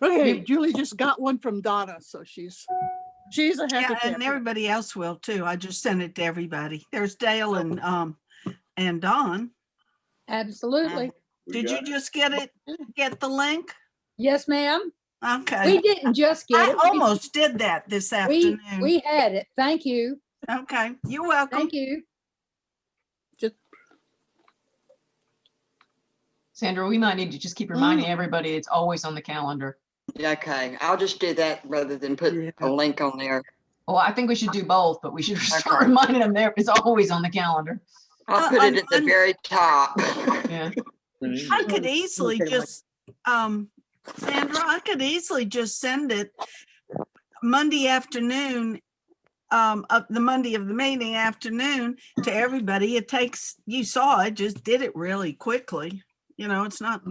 Okay, Julie just got one from Donna, so she's a happy Yeah, and camper. everybody else will too. I just sent it to everybody. There's Dale and Dawn. Absolutely. Did you just get the link? Yes, ma'am. Okay. We didn't just get it. I almost did that this afternoon. We had it. Thank you. Okay. You're welcome. Thank you. Sandra, we might need to just keep reminding everybody it's always on the calendar. Okay, I'll just do that rather than put a link on there. Well, I think we should do both, but we should start reminding them there it's always on the calendar. I'll put it at the very top. Yeah. I could easily just, Sandra, I could easily just send it Monday afternoon, the Monday of the meeting afternoon to everybody. It takes, you saw it, just did it really quickly. You know, it's not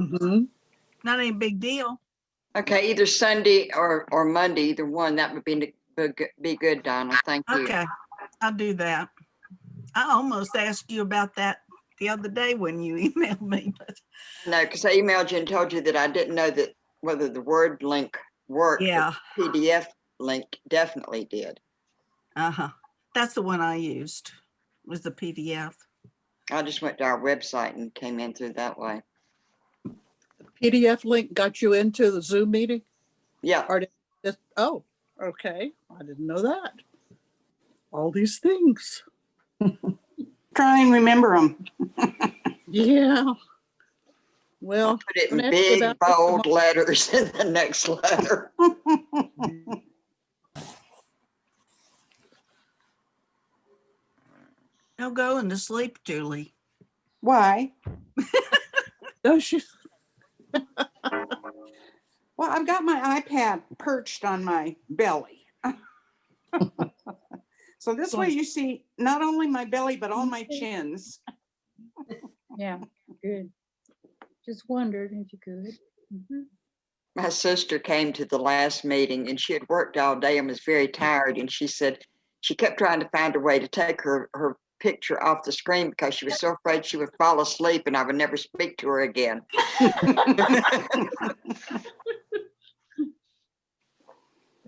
any big deal. Okay, either Sunday or Monday, either one, that would be good, Donna. Thank you. Okay, I'll do that. I almost asked you about that the other day when you emailed me, but No, because I emailed you and told you that I didn't know that whether the Word link worked. yeah. The PDF link definitely did. That's the one I used, was the PDF. I just went to our website and came in through that way. PDF link got you into the Zoom meeting? Yeah. Oh, okay. I didn't know that. All these things. Try and remember them. Yeah. Well, I'll put it in big, bold letters in the next letter. No going to sleep, Julie. Why? no, she. Well, I've got my iPad perched on my belly. So this way you see not only my belly, but all my chins. Yeah, good. Just wondered if you could. My sister came to the last meeting and she had worked all day and was very tired. And she said she kept trying to find a way to take her picture off the screen because she was so afraid she would fall asleep and I would never speak to her again.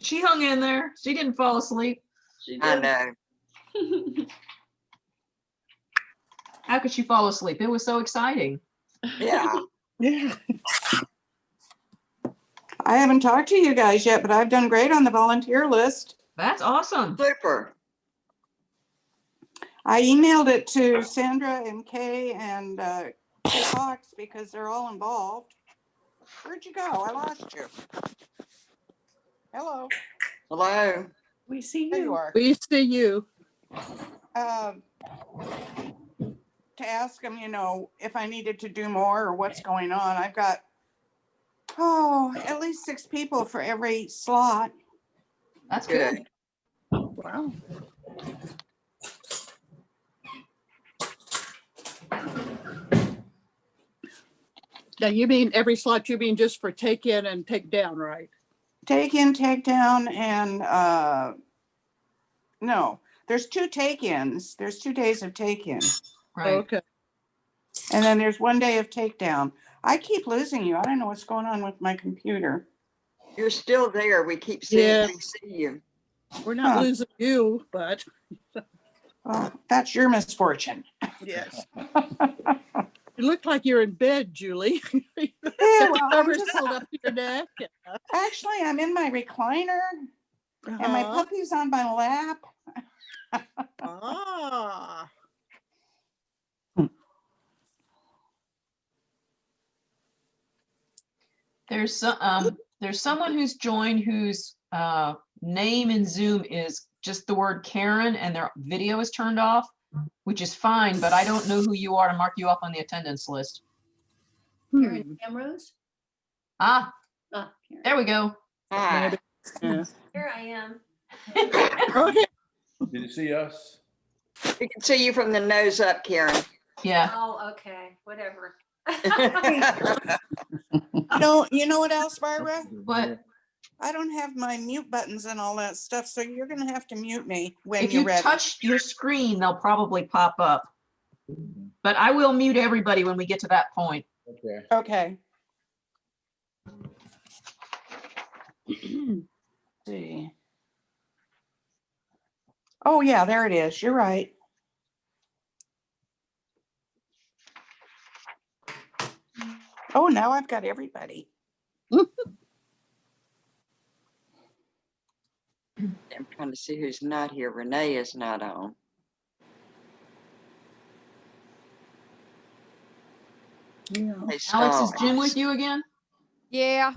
She hung in there. She didn't fall asleep. I know. How could she fall asleep? It was so exciting. Yeah. Yeah. I haven't talked to you guys yet, but I've done great on the volunteer list. That's awesome. Super. I emailed it to Sandra and Kay and Kay Fox because they're all involved. Where'd you go? I lost you. Hello. Hello. We see you. There you are. We see you. To ask them, you know, if I needed to do more or what's going on. I've got, at least 6 people for every slot. That's good. Wow. Now you mean every slot, you mean just for take in and take down, right? Take in, take down, and no, there's 2 take-ins. There's 2 days of take-in. Right. Okay. And then there's 1 day of takedown. I keep losing you. I don't know what's going on with my computer. You're still there. We keep seeing you, see you. We're not losing you, but. Well, that's your misfortune. Yes. You look like you're in bed, Julie. Yeah, well, Covers pulled up to your neck. actually, I'm in my recliner and my puppy's on my lap. Ah. There's someone who's joined whose name in Zoom is just the word Karen and their video is turned off, which is fine, but I don't know who you are to mark you up on the attendance list. Karen Ambrose? Ah, Karen. there we go. Hi. Yeah. Here I am. Okay. Did you see us? We can see you from the nose up, Karen. Yeah. Oh, okay, whatever. You know what else, Barbara? But I don't have my mute buttons and all that stuff, so you're gonna have to mute me when if you're you ready. touch your screen, they'll probably pop up. But I will mute everybody when we get to that point. Okay. Okay. See. Oh, yeah, there it is. You're right. Oh, now I've got everybody. I'm trying to see who's not here. Renee is not on. Yeah. Hey, Alex, is Star. Jim with you again? Yeah.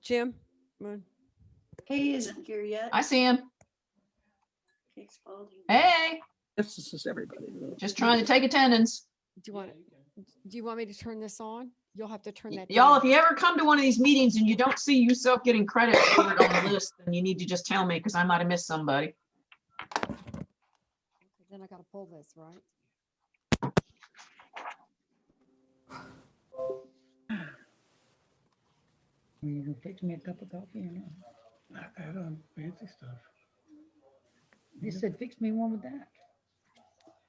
Jim? He isn't here yet. I see him. He's Spalding. Hey, This is everybody. just trying to take attendance. Do you want me to turn this on? You'll have to turn that Y'all, down. if you ever come to one of these meetings and you don't see yourself getting credit for it on the list, then you need to just tell me because I might have missed somebody. Then I gotta pull this, right? You gonna fix me a cup of coffee or not? I had fancy stuff. You said fix me one with that.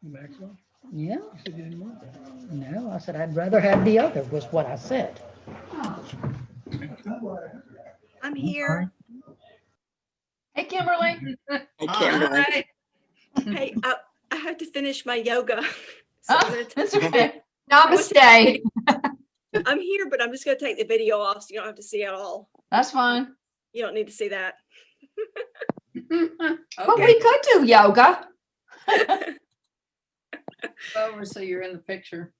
Maxwell, Yeah, you said you didn't want that. no, I said I'd rather have the other, was what I said. I'm here. Hey, Kimberly. Hey, Kimberly. Hi. Hey, I have to finish my yoga. So I'm Oh, gonna that's take- okay. Namaste. I'm here, but I'm just gonna take the video off so you don't have to see it all. That's fine. You don't need to see that. But we could do yoga. Over so you're in the picture.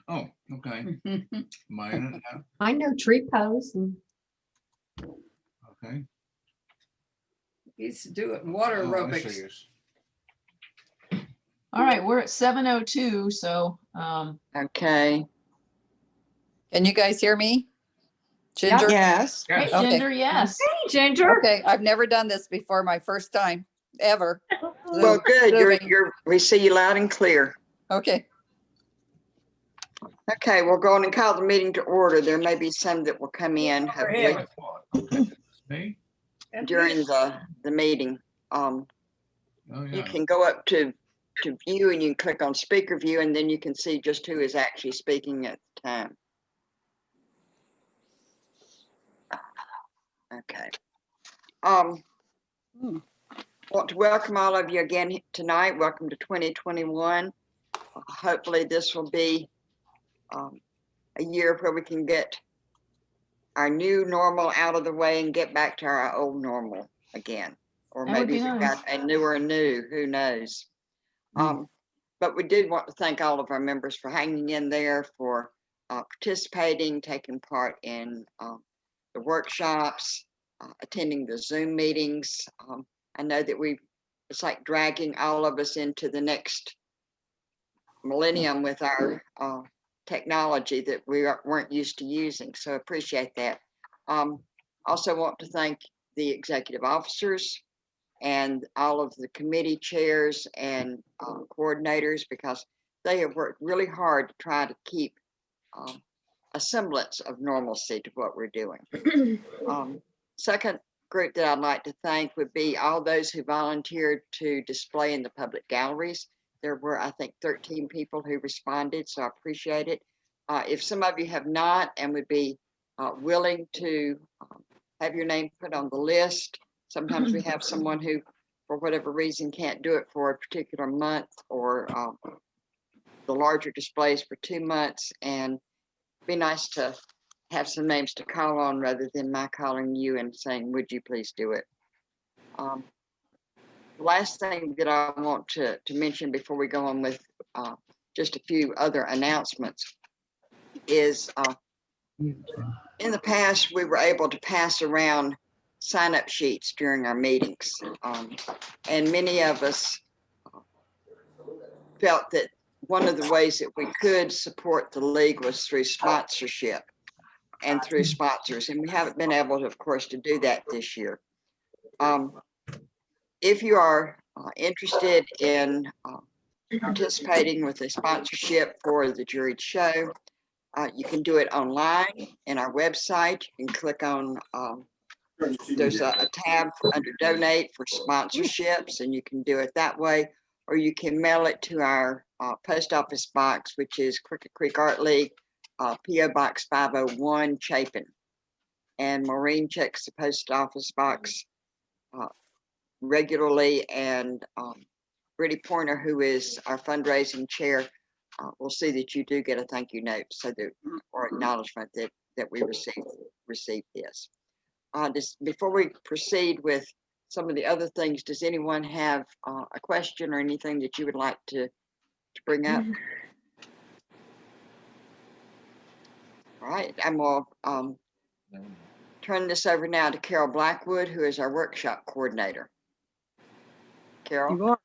Oh, okay. Mine, I know tree pose. And okay. Used to do it in water Oh, I aerobics. see yours. All right, we're at 7:02, so Okay. Can you guys hear me? Ginger? Yes. hey, Okay. Ginger, yes. Hey, Ginger. Okay, I've never done this before, my first time ever. Well, good. Zooming. We see you loud and clear. Okay, Okay, we'll go on and call the meeting to order. There may be some that will come in hopefully Okay. Me? during the meeting. Oh, You yeah. can go up to view and you can click on speaker view and then you can see just who is actually speaking at the time. Okay. Want to welcome all of you again tonight. Welcome to 2021. Hopefully this will be a year where we can get our new normal out of the way and get back to our old normal again. Or That would maybe be we've nice. got a newer new, who knows? But we did want to thank all of our members for hanging in there, for participating, taking part in the workshops, attending the Zoom meetings. I know that it's like dragging all of us into the next millennium with our technology that we weren't used to using. So appreciate that. Also want to thank the executive officers and all of the committee chairs and coordinators, because they have worked really hard to try to keep a semblance of normalcy to what we're doing. Second group that I'd like to thank would be all those who volunteered to display in the public galleries. There were, I think, 13 people who responded, so I appreciate it. If some of you have not and would be willing to have your name put on the list, sometimes we have someone who, for whatever reason, can't do it for a particular month, or the larger displays for 2 months, and it'd be nice to have some names to call on rather than my calling you and saying, would you please do it? Last thing that I want to mention before we go on with just a few other announcements is in the past, we were able to pass around sign-up sheets during our meetings. And many of us felt that one of the ways that we could support the league was through sponsorship and through sponsors. And we haven't been able to, of course, to do that this year. If you are interested in participating with a sponsorship for the Juried show, you can do it online in our website. You can click on, there's a tab under donate for sponsorships, and you can do it that way, or you can mail it to our post office box, which is Crooked Creek Art League, P.O. Box 501, Chapin. And Maureen checks the post office box regularly, and Brittany Pointer, who is our fundraising chair, will see that you do get a thank you note, so that, or acknowledgement that we received this. Before we proceed with some of the other things, does anyone have a question or anything that you would like to bring up? All right, I'm going to turn this over now to Carol Blackwood, who is our workshop coordinator. Carol? You are.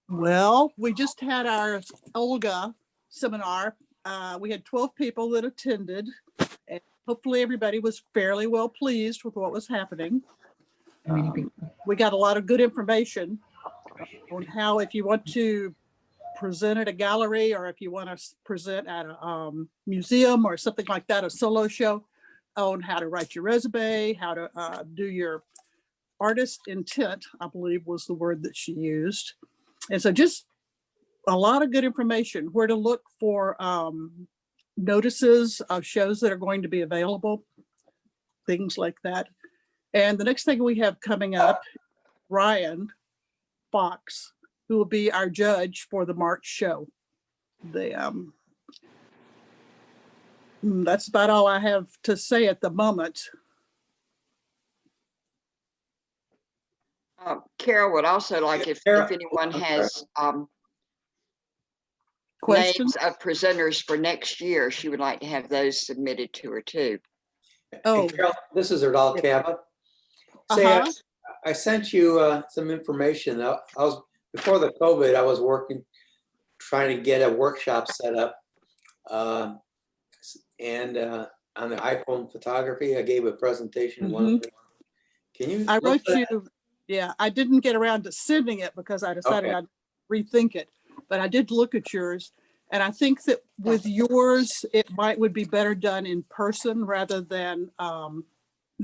Well, we just had our Olga seminar. We had 12 people that attended, and hopefully everybody was fairly well pleased with what was happening. We got a lot of good information on how, if you want to present at a gallery, or if you want to present at a museum or something like that, a solo show, on how to write your resume, how to do your artist intent, I believe was the word that she used. And so just a lot of good information, where to look for notices of shows that are going to be available, things like that. And the next thing we have coming up, Ryan Fox, who will be our judge for the March show. That's about all I have to say at the moment. Carol would also like, if anyone has Questions? names of presenters for next year, she would like to have those submitted to her too. Oh, Carol, this is Erdal Cabot. Say, uh-huh. I sent you some information. Before the COVID, I was trying to get a workshop set up, and on the iPhone photography, I gave a presentation. Can you? I wrote you. Yeah, I didn't get around to sending it because I decided I'd rethink it, but I did look at yours, and I think that with yours, it would be better done in person rather than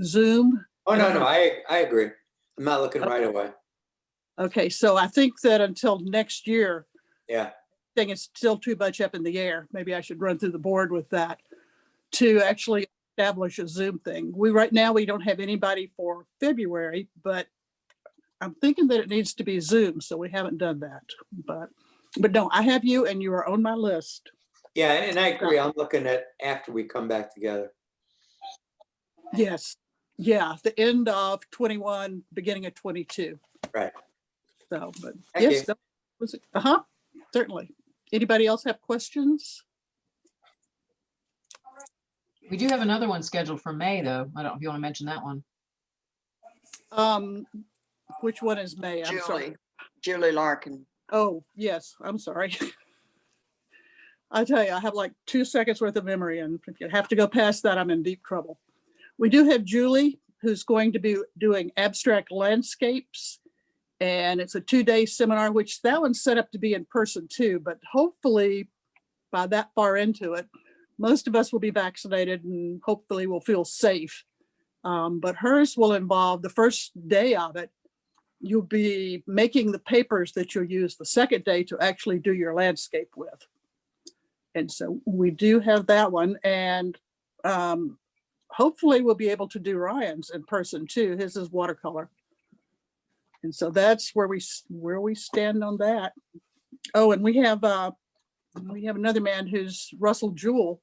Zoom. Oh, no, I agree. I'm not looking right away. Okay, so I think that until next year, yeah, I think it's still too much up in the air. Maybe I should run through the board with that to actually establish a Zoom thing. Right now we don't have anybody for February, but I'm thinking that it needs to be Zoom, so we haven't done that. But no, I have you, and you are on my list. Yeah, and I agree. I'm looking at after we come back together. Yes, yeah, the end of 21, beginning of 22. Right. So, but Thank yes, you. that was it. Certainly. Anybody else have questions? We do have another one scheduled for May, though. I don't know if you want to mention that one. Which one is May? I'm sorry. Julie Larkin. Oh, yes, I'm sorry. I tell you, I have like 2 seconds worth of memory, and if you have to go past that, I'm in deep trouble. We do have Julie, who's going to be doing abstract landscapes, and it's a 2-day seminar, which that one's set up to be in person too, but hopefully by that far into it, most of us will be vaccinated and hopefully will feel safe. But hers will involve, the first day of it, you'll be making the papers that you'll use the second day to actually do your landscape with. And so we do have that one, and hopefully we'll be able to do Ryan's in person too. His is watercolor. And so that's where we stand on that. Oh, and we have another man who's Russell Jewell,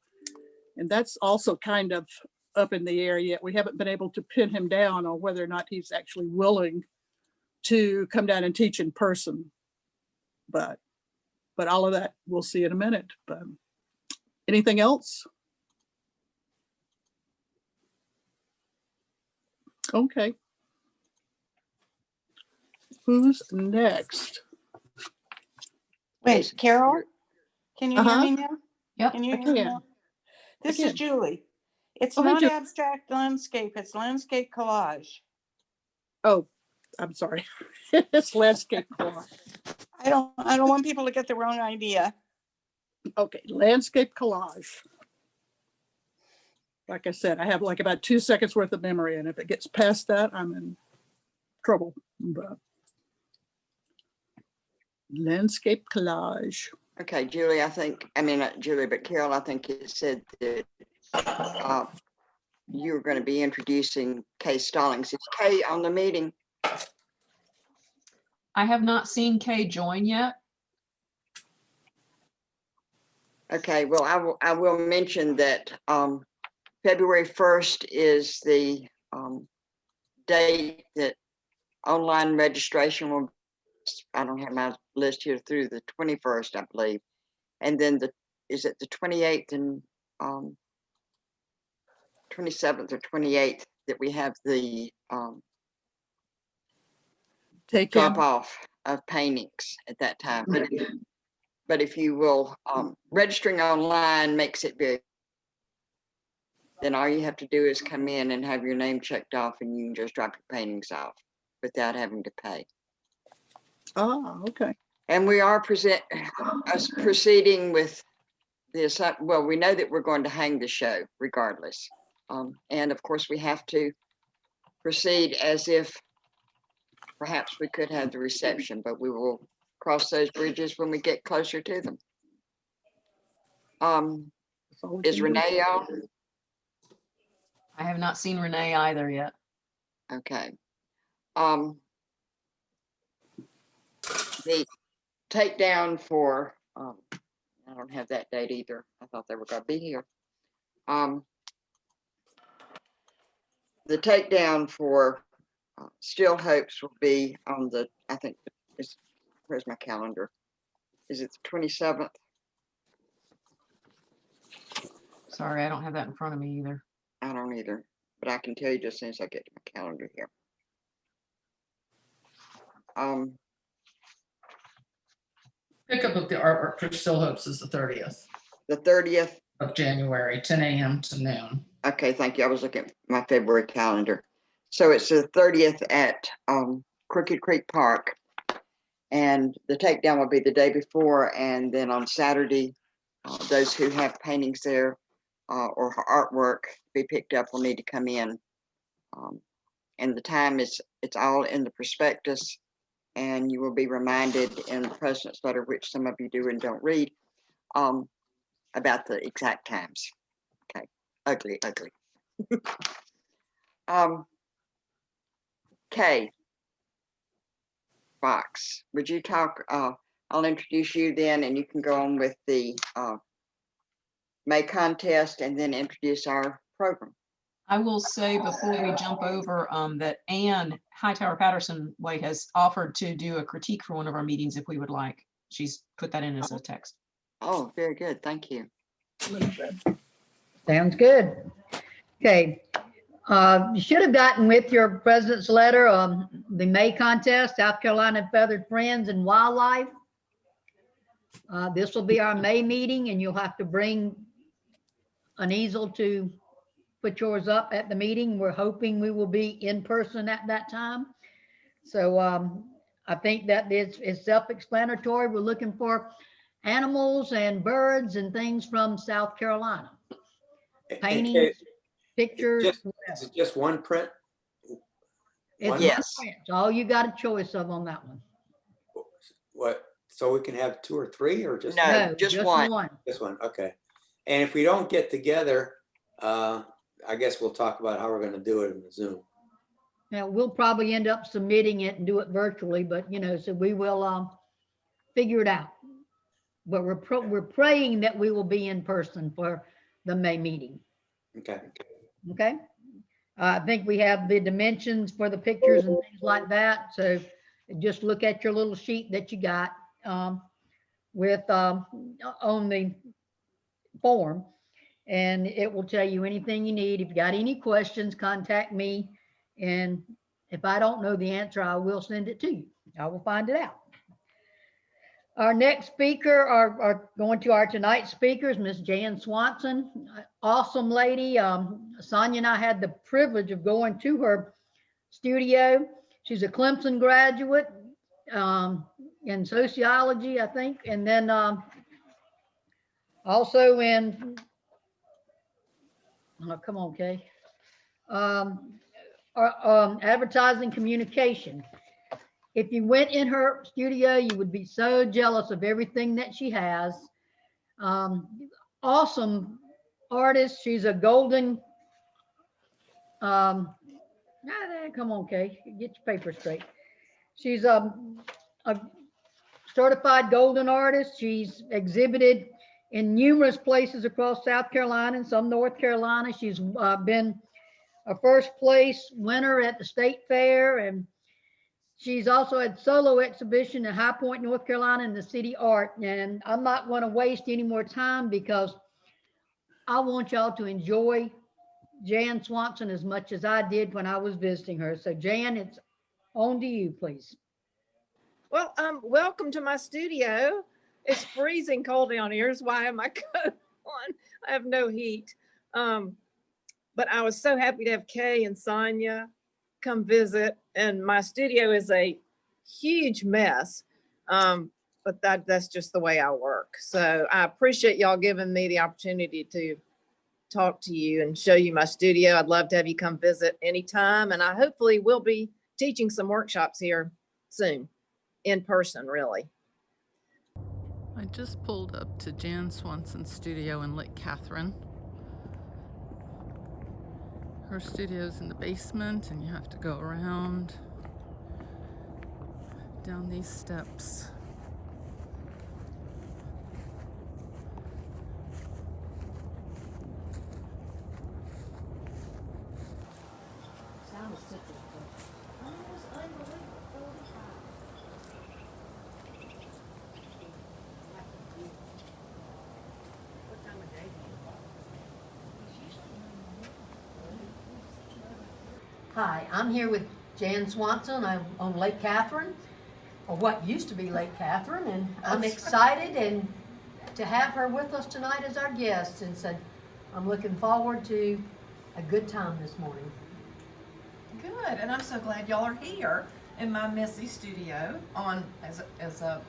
and that's also kind of up in the air yet. We haven't been able to pin him down on whether or not he's actually willing to come down and teach in person. But all of that we'll see in a minute. But anything else? Okay. Who's next? Wait, Carol, can you hear me now? Yep. Can you I hear me can. now? This can. is Julie. It's Oh, hi, not Julie. abstract landscape, it's landscape collage. Oh, I'm sorry. It's landscape collage. I don't want people to get the wrong idea. Okay, landscape collage. Like I said, I have like about 2 seconds worth of memory, and if it gets past that, I'm in trouble. But landscape collage. Okay, Julie, I mean, not Julie, but Carol, I think it said that you were going to be introducing Kay Stallings. Is Kay on the meeting? I have not seen Kay join yet. Okay, well, I will mention that February 1st is the date that online registration will, I don't have my list here, through the 21st, I believe. And then is it the 28th and 27th or 28th that we have the Take drop him. off of paintings at that time. But if you will, registering online makes it very, then all you have to do is come in and have your name checked off and you can just drop your paintings off without having to pay. Oh, okay. And we are proceeding with this. Well, we know that we're going to hang the show regardless. And of course we have to proceed as if perhaps we could have the reception, but we will cross those bridges when we get closer to them. That's all we Is can do. Renee on? I have not seen Renee either yet. Okay. The takedown for, I don't have that date either. I thought they were going to be here. The takedown for Still Hopes will be on the, I think, where's my calendar? Is it the 27th? Sorry, I don't have that in front of me either. I don't either, but I can tell you just as soon as I get to my calendar here. Pickup of the artwork for Still Hopes is the 30th The 30th. of January, 10 a.m. to noon. Okay, thank you. I was looking at my February calendar. So it's the 30th at Crooked Creek Park. And the takedown will be the day before. And then on Saturday, those who have paintings there or artwork to be picked up will need to come in. And the time it's all in the prospectus. And you will be reminded in the President's Letter, which some of you do and don't read, about the exact times. Okay, ugly. Kay Fox, would you talk? I'll introduce you then, and you can go on with the May contest and then introduce our program. I will say before we jump over that Anne Hightower Patterson White has offered to do a critique for one of our meetings if we would like. She's put that in as a text. Oh, very good. Thank you. Sounds good. Okay. You should have gotten with your president's letter the May contest, South Carolina Feathered Friends and Wildlife. This will be our May meeting, and you'll have to bring an easel to put yours up at the meeting. We're hoping we will be in person at that time. So I think that it's self-explanatory. We're looking for animals and birds and things from South Carolina. Paintings, pictures. Is it just one print? It's one Yes. print. It's all you got a choice of on that one. What? So we can have 2 or 3 or just? No, just one. Just one, okay. And if we don't get together, I guess we'll talk about how we're going to do it in the Zoom. Now, we'll probably end up submitting it and do it virtually, but so we will figure it out. But we're praying that we will be in person for the May meeting. Okay. Okay. I think we have the dimensions for the pictures and things like that. So just look at your little sheet that you got with on the form, and it will tell you anything you need. If you got any questions, contact me. And if I don't know the answer, I will send it to you. I will find it out. Our next speaker are going to our tonight's speakers, Miss Jan Swanson, awesome lady. Sonia and I had the privilege of going to her studio. She's a Clemson graduate in sociology, I think, and then also in, oh, come on, Kay, advertising communication. If you went in her studio, you would be so jealous of everything that she has. Awesome artist. She's a golden, come on, Kay, get your paper straight. She's a certified golden artist. She's exhibited in numerous places across South Carolina and some North Carolina. She's been a first place winner at the state fair, and she's also had solo exhibition in High Point, North Carolina in the City Art. And I'm not going to waste any more time because I want y'all to enjoy Jan Swanson as much as I did when I was visiting her. So Jan, it's on to you, please. Well, welcome to my studio. It's freezing cold down here. Is why I have my coat on. I have no heat. But I was so happy to have Kay and Sonia come visit. And my studio is a huge mess. But that's just the way I work. So I appreciate y'all giving me the opportunity to talk to you and show you my studio. I'd love to have you come visit anytime. And I hopefully will be teaching some workshops here soon, in person, really. I just pulled up to Jan Swanson's studio in Lake Catherine. Her studio's in the basement, and you have to go around down these steps. Hi, I'm here with Jan Swanson. I'm on Lake Catherine, or what used to be Lake Catherine, and I'm excited and to have her with us tonight as our guest, and said I'm looking forward to a good time this morning. Good, and I'm so glad y'all are here in my messy studio on, as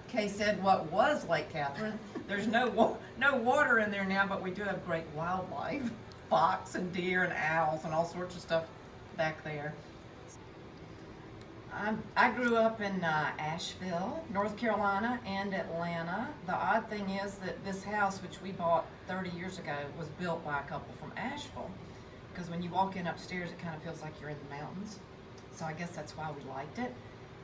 Kay said, what was Lake Catherine. There's no water in there now, but we do have great wildlife, fox and deer and owls and all sorts of stuff back there. I grew up in Asheville, North Carolina, and Atlanta. The odd thing is that this house, which we bought 30 years ago, was built by a couple from Asheville. Because when you walk in upstairs, it kind of feels like you're in the mountains. So I guess that's why we liked it.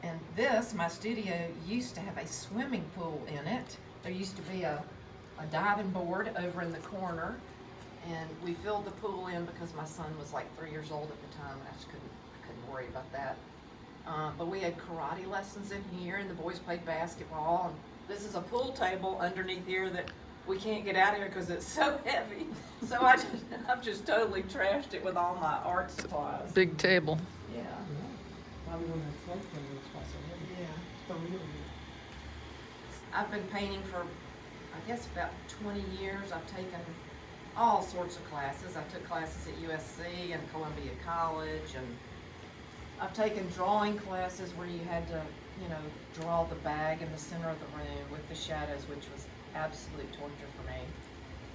And this, my studio, used to have a swimming pool in it. There used to be a diving board over in the corner. And we filled the pool in because my son was like 3 years old at the time, and I just couldn't worry about that. But we had karate lessons in here, and the boys played basketball. And this is a pool table underneath here that we can't get out of here because it's so heavy. So I've just totally trashed it with all my art supplies. Big table. Yeah. I've been painting for, I guess, about 20 years. I've taken all sorts of classes. I took classes at USC and Columbia College, and I've taken drawing classes where you had to, draw the bag in the center of the room with the shadows, which was absolute torture for me.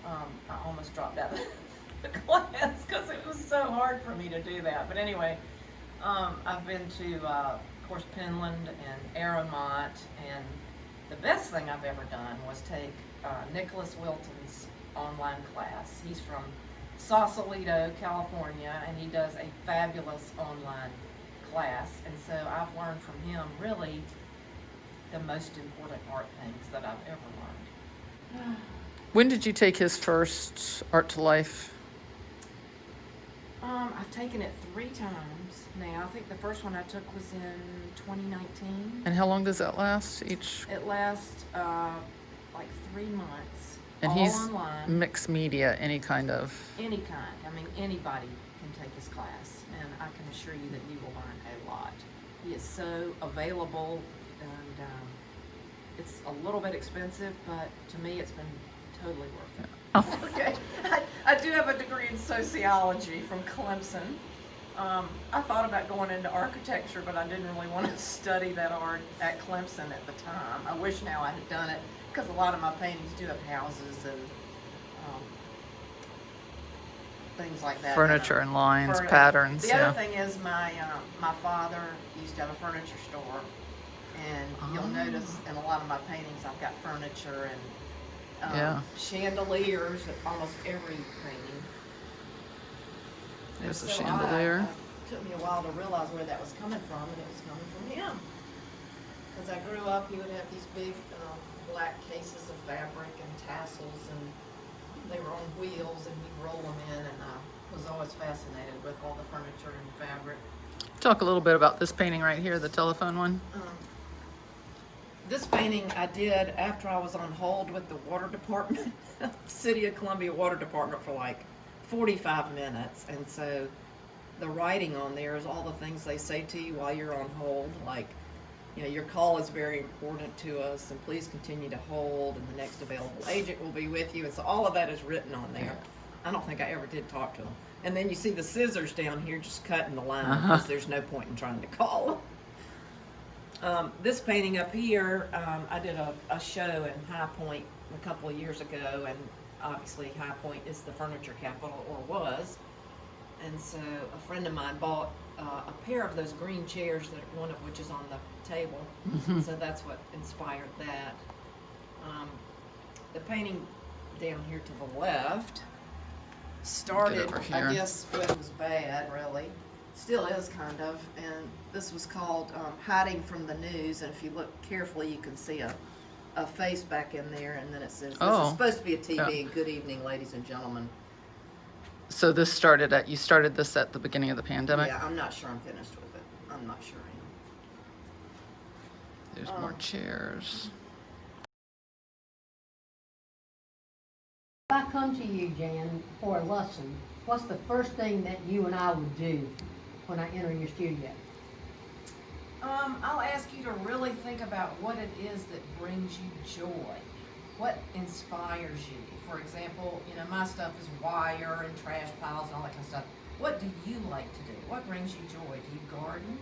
I almost dropped out of the class because it was so hard for me to do that. But anyway, I've been to, of course, Penland and Aramont, and the best thing I've ever done was take Nicholas Wilton's online class. He's from Sausalito, California, and he does a fabulous online class. And so I've learned from him really the most important art things that I've ever learned. When did you take his first Art to Life? I've taken it 3 times now. I think the first one I took was in 2019. And how long does that last each? It lasts like 3 months. And all he's online. Mixed media, any kind of. Any kind. I mean, anybody can take his class, and I can assure you that you will learn a lot. He is so available, and it's a little bit expensive, but to me, it's been totally worth it. Oh. Okay, I do have a degree in sociology from Clemson. I thought about going into architecture, but I didn't really want to study that art at Clemson at the time. I wish now I had done it, because a lot of my paintings do have houses and things like that. Furniture and lines, Furniture. patterns. The other thing is my father used to have a furniture store, And you'll notice in a lot of my paintings, I've got furniture and Yeah. chandeliers at almost every painting. And There's a so chandelier. it took me a while to realize where that was coming from, and it was coming from him. As I grew up, he would have these big black cases of fabric and tassels, and they were on wheels, and he'd roll them in, and I was always fascinated with all the furniture and fabric. Talk a little bit about this painting right here, the telephone one. This painting I did after I was on hold with the water department, City of Columbia Water Department, for like 45 minutes. And so the writing on there is all the things they say to you while you're on hold, like, you know, your call is very important to us, and please continue to hold, and the next available agent will be with you. And so all of that is written on there. I don't think I ever did talk to them. And then you see the scissors down here just cutting the line, because there's no point in trying to call them. This painting up here, I did a show in High Point a couple of years ago, and obviously High Point is the furniture capital, or was. And so a friend of mine bought a pair of those green chairs, that one of which is on the table. So that's what inspired that. The painting down here to the left started, over here. I guess, when it was bad, really. Still is, kind of. And this was called Hiding from the News. And if you look carefully, you can see a face back in there. And then it says, this is supposed to be a TV. Yeah. Good evening, ladies and gentlemen. So this you started this at the beginning of the pandemic? Yeah, I'm not sure I'm finished with it. I'm not sure I am. There's more chairs. If I come to you, Jan, for a lesson, what's the first thing that you and I would do when I enter your studio? I'll ask you to really think about what it is that brings you joy. What inspires you? For example, you know, my stuff is wire and trash piles and all that kind of stuff. What do you like to do? What brings you joy? Do you garden?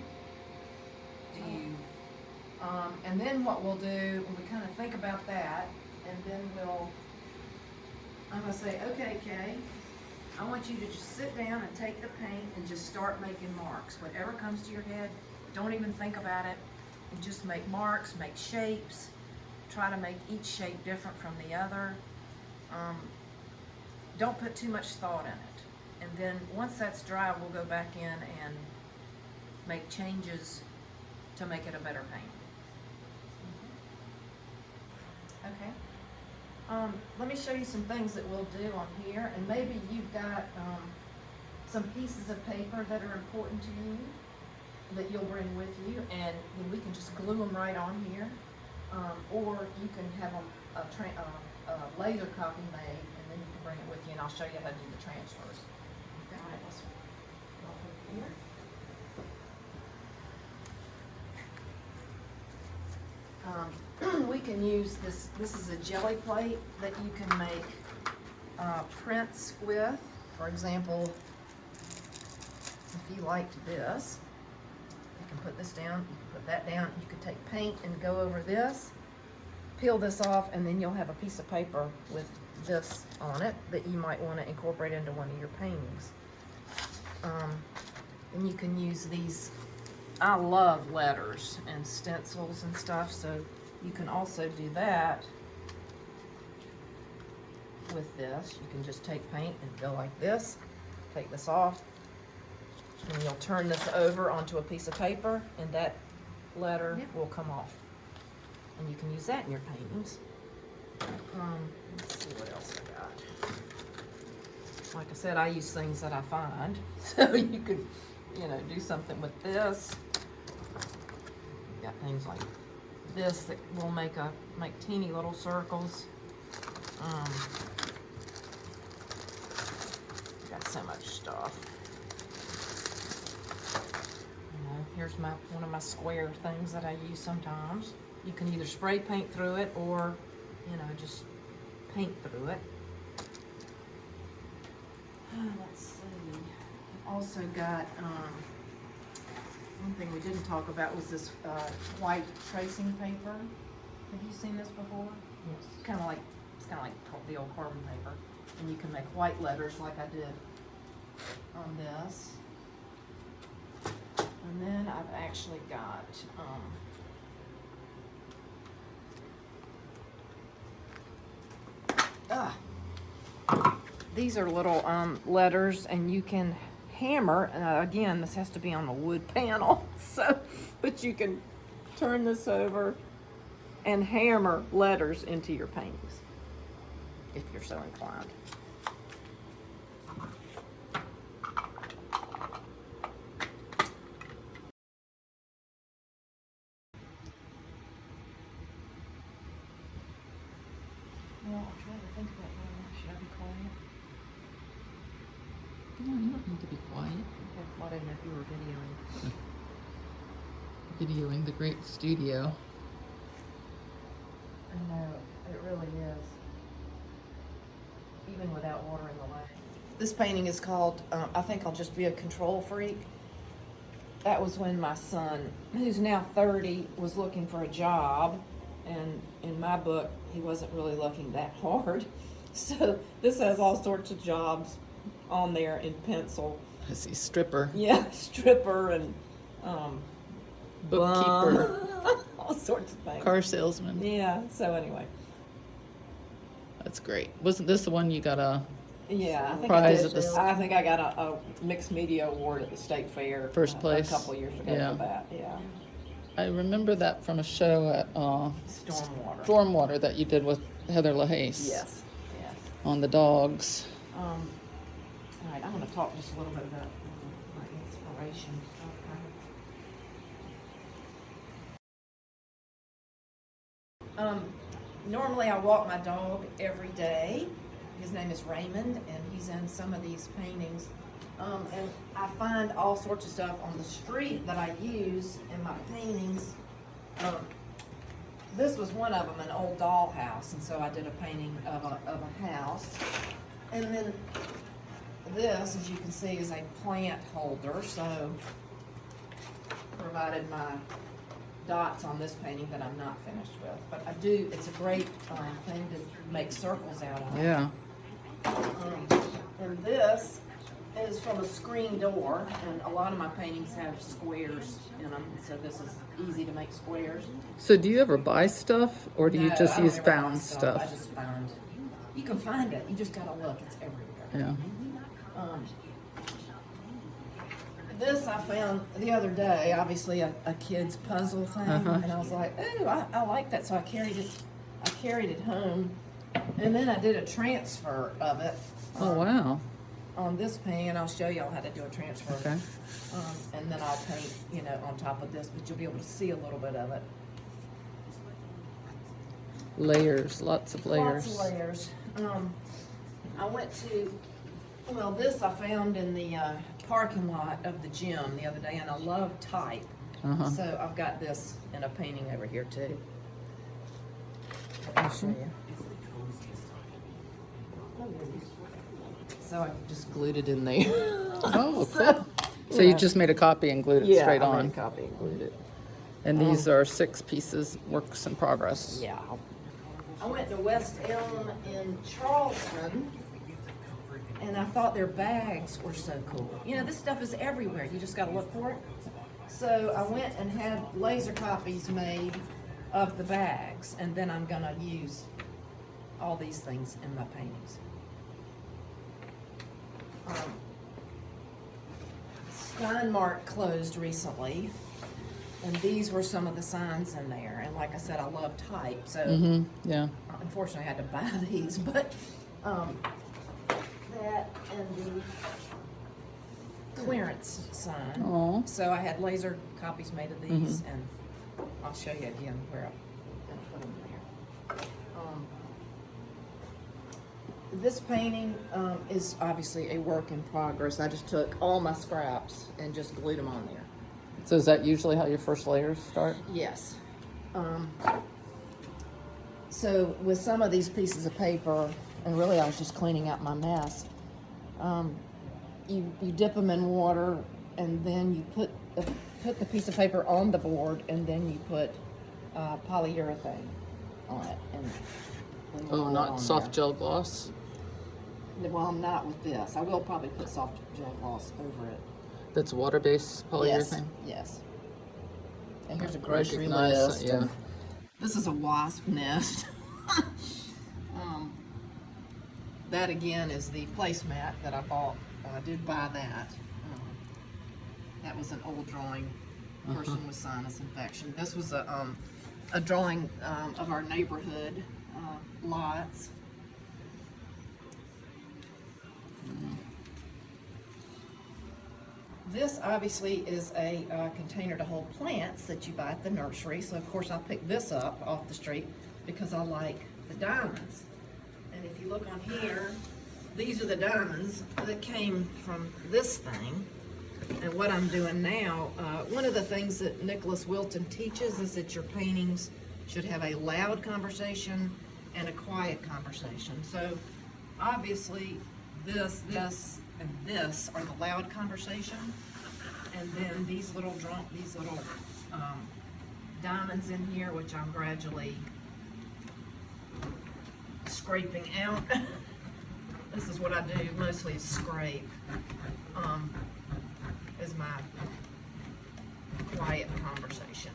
Do you, and then what we'll do, we kind of think about that, and then I'm gonna say, okay, Kay, I want you to just sit down and take the paint and just start making marks. Whatever comes to your head, don't even think about it, and just make marks, make shapes. Try to make each shape different from the other. Don't put too much thought in it. And then once that's dry, we'll go back in and make changes to make it a better paint. Okay. Let me show you some things that we'll do on here, and maybe you've got some pieces of paper that are important to you that you'll bring with you, and then we can just glue them right on here. Or you can have a laser copy made, and then you can bring it with you, and I'll show you how to do the transfers. Okay. All right, let's go over here. We can use this. This is a jelly plate that you can make prints with. For example, if you liked this, you can put this down, you can put that down, you could take paint and go over this, peel this off, and then you'll have a piece of paper with this on it that you might want to incorporate into one of your paintings. And you can use these, I love letters and stencils and stuff, so you can also do that with this. You can just take paint and go like this, take this off, and you'll turn this over onto a piece of paper, and that letter will come off. And you can use that in your paintings. Let's see what else I got. Like I said, I use things that I find. So you could, you know, do something with this. You've got things like this that will make teeny little circles. Got so much stuff. Here's one of my square things that I use sometimes. You can either spray paint through it or, you know, just paint through it. Let's see. Also got, one thing we didn't talk about was this white tracing paper. Have you seen this before? Yes. It's kind of like the old carbon paper. And you can make white letters like I did on this. And then I've actually got These are little letters, and you can hammer. Again, this has to be on a wood panel, so but you can turn this over and hammer letters into your paintings if you're so inclined. Well, I'm trying to think about should I be quiet? No, you don't need to be quiet. Okay, well, I didn't know if you were videoing. Videoing the great studio. I know, it really is. Even without water in the lane. This painting is called, I Think I'll Just Be a Control Freak. That was when my son, who's now 30, was looking for a job. And in my book, he wasn't really looking that hard. So this has all sorts of jobs on there in pencil. I see stripper. Yeah, stripper and Bookkeeper. bum, all sorts of things. Car salesman. Yeah, so anyway. That's great. Wasn't this the one you got a Yeah, I think prize I at did. the I think I got a mixed media award at the state fair. First place? A couple of years ago Yeah. for that, yeah. I remember that from a show at Stormwater. that you did with Heather LaHace. Yes, yes. On the dogs. All right, I'm gonna talk just a little bit about my inspiration stuff. Normally I walk my dog every day. His name is Raymond, and he's in some of these paintings. And I find all sorts of stuff on the street that I use in my paintings. This was one of them, an old dollhouse, and so I did a painting of a house. And then this, as you can see, is a plant holder, so provided my dots on this painting that I'm not finished with. But I do, it's a great thing to make circles out of. Yeah. And this is from a screen door, and a lot of my paintings have squares in them, so this is easy to make squares. So do you ever buy stuff, or do you No, just I don't use ever buy found I stuff? just found. You can find it. You just gotta look. It's everywhere. Yeah. This I found the other day. Obviously, a kid's puzzle thing, and I was like, "Ooh, I like that." So I carried it home, and then I did a transfer of it. Oh wow. On this painting, and I'll show y'all how to do a transfer. Okay. And then I'll paint, on top of this, but you'll be able to see a little bit of it. Layers, lots of layers. Lots of layers. I went to, this I found in the parking lot of the gym the other day, and I love type. So I've got this in a painting over here too. I'll show you. So I just glued it in there. Oh, cool. So you just made a copy and glued it straight I on. made a copy and glued it. And these are 6 pieces, works in progress. Yeah. I went to West Elm in Charleston, and I thought their bags were so cool. This stuff is everywhere. You just got to look for it. So I went and had laser copies made of the bags, and then I'm going to use all these things in my paintings. Steinmark closed recently, and these were some of the signs in there. And like I said, I love type, so Yeah. unfortunately I had to buy these, but that and the clearance sign. Aw. So I had laser copies made of these, and I'll show you again where I'm gonna put them there. This painting is obviously a work in progress. I just took all my scraps and just glued them on there. So is that usually how your first layers start? Yes. So with some of these pieces of paper, and really I was just cleaning out my mess, you dip them in water, and then you put the piece of paper on the board, and then you put polyurethane on it. And Oh, roll it not on soft there. gel gloss? Well, I'm not with this. I will probably put soft gel gloss over it. That's water-based polyurethane? Yes. And here's a I grocery recognize list. that, yeah. This is a wasp nest. that again is the placemat that I bought. I did buy that. That was an old drawing, person with sinus infection. This was a drawing of our neighborhood lots. This obviously is a container to hold plants that you buy at the nursery. So of course I picked this up off the street because I like the diamonds. And if you look on here, these are the diamonds that came from this thing. And what I'm doing now, one of the things that Nicholas Wilton teaches is that your paintings should have a loud conversation and a quiet conversation. So obviously this, and this are the loud conversation. And then these little diamonds in here, which I'm gradually scraping out. This is what I do mostly, is scrape. Is my quiet conversation.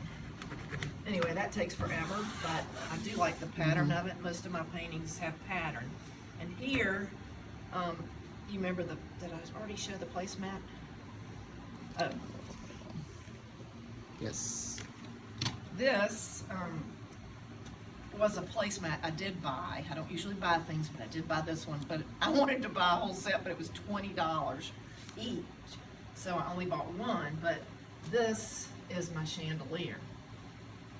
Anyway, that takes forever, but I do like the pattern of it. Most of my paintings have pattern. And here, you remember did I already show the placemat? Oh. Yes. This was a placemat I did buy. I don't usually buy things, but I did buy this one. But I wanted to buy a whole set, but it was $20 each. So I only bought one, but this is my chandelier.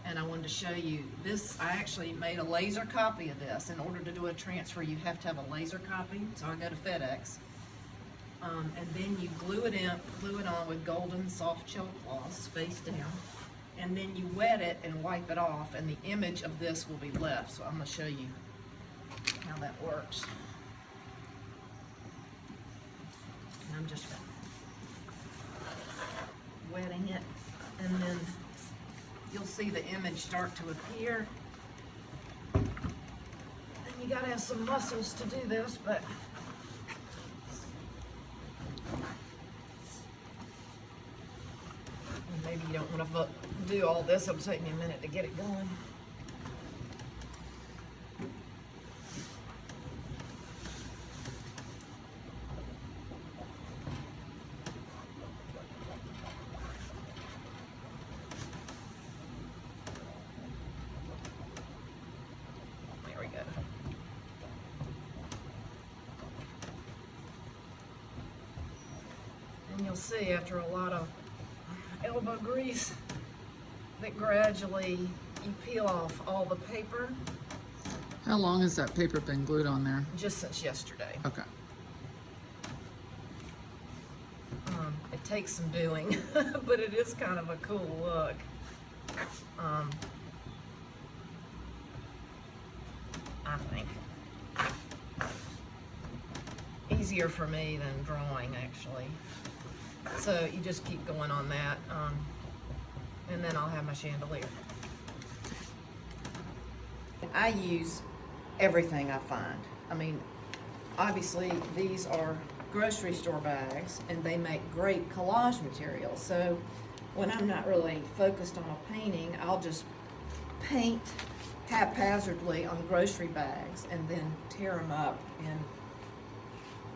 And I wanted to show you this. I actually made a laser copy of this. In order to do a transfer, you have to have a laser copy. So I go to FedEx. And then you glue it on with golden soft gel cloths face down. And then you wet it and wipe it off, and the image of this will be left. So I'm gonna show you how that works. And I'm just wetting it, and then you'll see the image start to appear. And you gotta have some muscles to do this, but maybe you don't want to do all this. It'll take me a minute to get it going. There we go. And you'll see after a lot of elbow grease that gradually you peel off all the paper. How long has that paper been glued on there? Just since yesterday. Okay. It takes some doing, but it is kind of a cool look. I think. Easier for me than drawing, actually. So you just keep going on that, and then I'll have my chandelier. I use everything I find. I mean, obviously these are grocery store bags, and they make great collage material. So when I'm not really focused on a painting, I'll just paint haphazardly on grocery bags and then tear them up and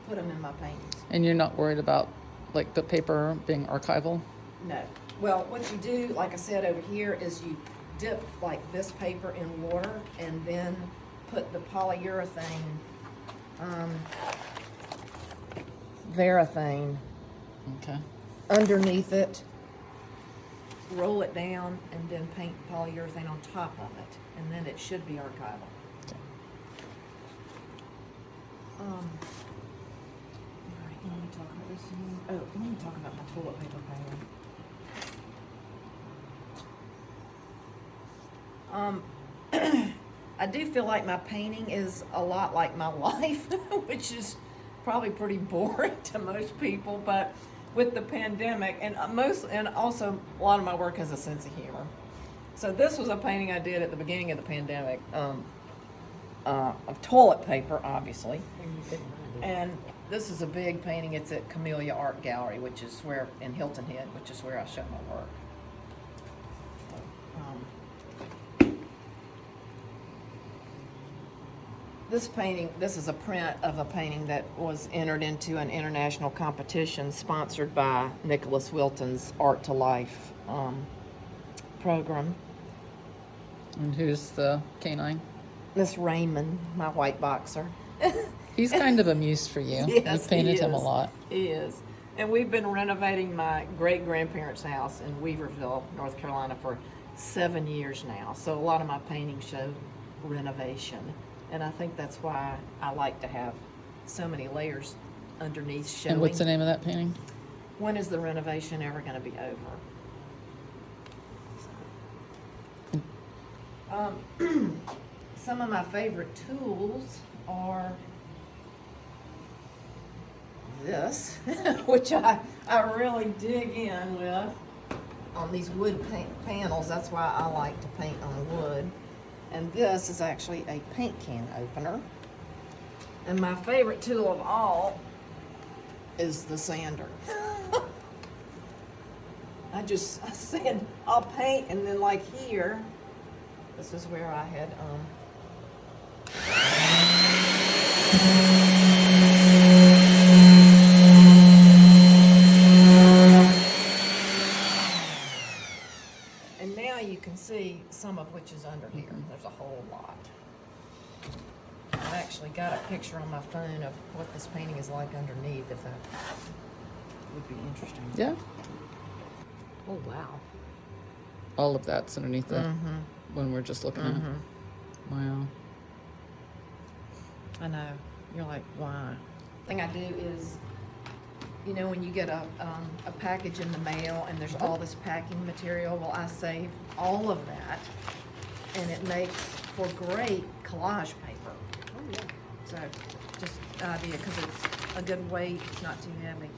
put them in my paintings. And you're not worried about like the paper being archival? No. Well, what you do, like I said over here, is you dip like this paper in water and then put the polyurethane, Varathane, underneath it, roll it down, and then paint polyurethane on top of it, and then it should be archival. All right, let me talk about this again. Oh, let me talk about my toilet paper painting. I do feel like my painting is a lot like my life, which is probably pretty boring to most people, but with the pandemic, and also a lot of my work has a sense of humor. So this was a painting I did at the beginning of the pandemic, of toilet paper, obviously. And this is a big painting. It's at Camellia Art Gallery, which is where, in Hilton Head, which is where I show my work. This painting, this is a print of a painting that was entered into an international competition sponsored by Nicholas Wilton's Art to Life program. And who's the canine? Miss Raymond, my white boxer. He's kind of amused for you. Yes, You've painted he him a is. lot. He is. And we've been renovating my great-grandparents' house in Weaverville, North Carolina for 7 years now. So a lot of my paintings show renovation. And I think that's why I like to have so many layers underneath showing. And what's the name of that painting? When is the renovation ever going to be over? Some of my favorite tools are this, which I really dig in with on these wood panels. That's why I like to paint on wood. And this is actually a paint can opener. And my favorite tool of all is the sander. I said I'll paint, and then like here, this is where I had and now you can see some of which is under here. There's a whole lot. I've actually got a picture on my phone of what this painting is like underneath, if that would be interesting. Yeah. Oh, wow. All of that's underneath the when we're just looking at it. Wow. I know. You're like, why? Thing I do is, you know, when you get a package in the mail and there's all this packing material, well, I save all of that, and it makes for great collage paper. Oh, yeah. So, just an idea, because it's a good weight, it's not too heavy.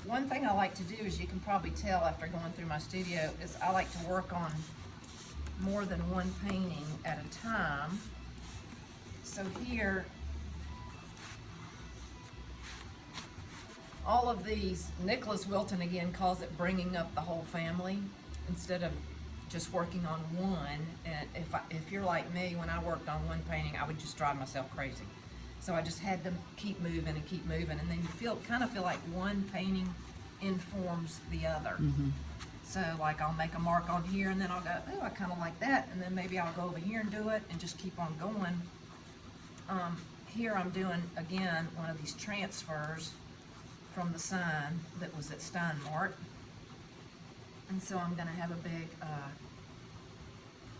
One thing I like to do, as you can probably tell after going through my studio, is I like to work on more than one painting at a time. So here, all of these, Nicholas Wilton again calls it bringing up the whole family instead of just working on one. And if you're like me, when I worked on one painting, I would just drive myself crazy. So I just had to keep moving, and then you kind of feel like one painting informs the other. So like I'll make a mark on here, and then I'll go, oh, I kind of like that, and then maybe I'll go over here and do it, and just keep on going. Here I'm doing, again, one of these transfers from the sign that was at Steinmart. And so I'm gonna have a big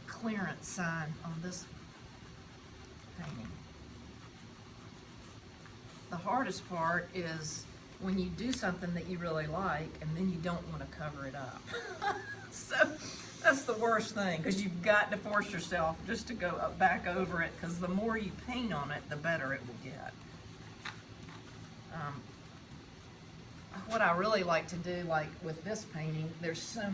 clearance sign on this painting. The hardest part is when you do something that you really like and then you don't want to cover it up. So that's the worst thing, because you've got to force yourself just to go back over it, because the more you paint on it, the better it will get. What I really like to do, like with this painting, there's so